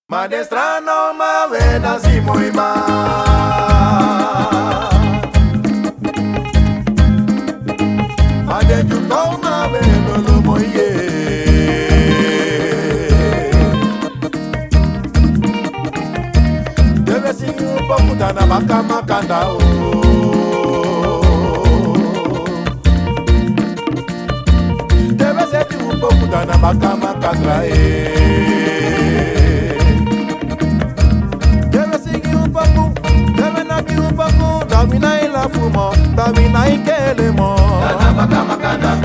Madestra no ma vena si muy mal. Madejuto ma vena lo moye. Deve si un pouco da na baka makanda o. Deve ser un pouco da na baka makanda Tamina ikelemo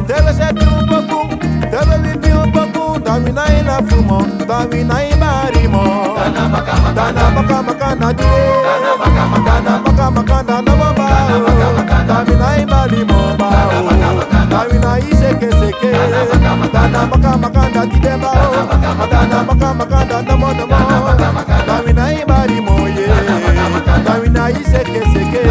deve ser um pouco, deve viver um pouco. Tamina ila fumo, tamina ibarimo. Dana baka makana dire, dana baka makana na mama. Tamina ibarimo ba, tamina iseke seke. Dana baka makana dire ba, dana baka makana na mama. Tamina ibarimo ye, tamina iseke seke.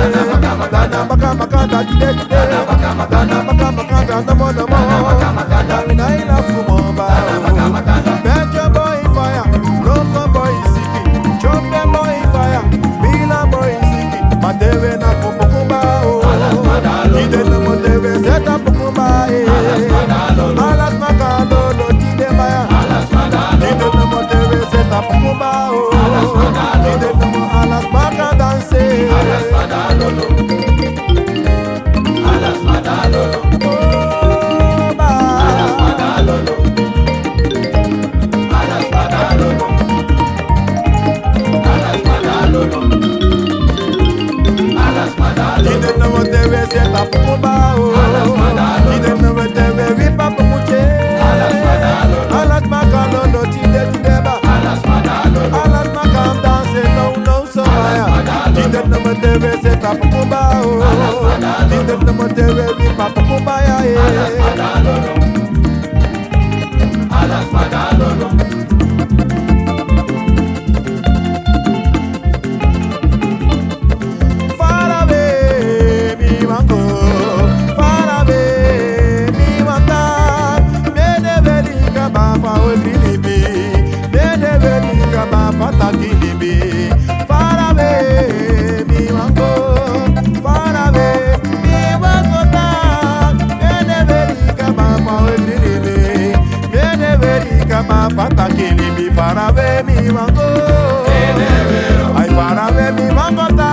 Dana baka makana dire dire, dana baka makana na mama. Tamina ila fumo ba. Bet your boy fire, local boy sicky, chop them boy fire, Bila boy sicky, Matewe na kupukumba o, Ide na Matewe zeta pukumba e, Alas makadolo tide maya, Ide na Matewe zeta pukumba o, Ide na mo alas makadanse, Alas madalolo, Alas madalolo, Alas madalolo. Ide na mo tewe zeta pukumba o, Ide na mo tewe ripa pumuche, Alas makalolo tide tide ba, Alas makam danse no so maya. Ide na mo tewe zeta pukumba o, Ide na mo tewe ripa pukumba ya e. Alas madalolo. Para ver mi mango, ay para ver mi mango.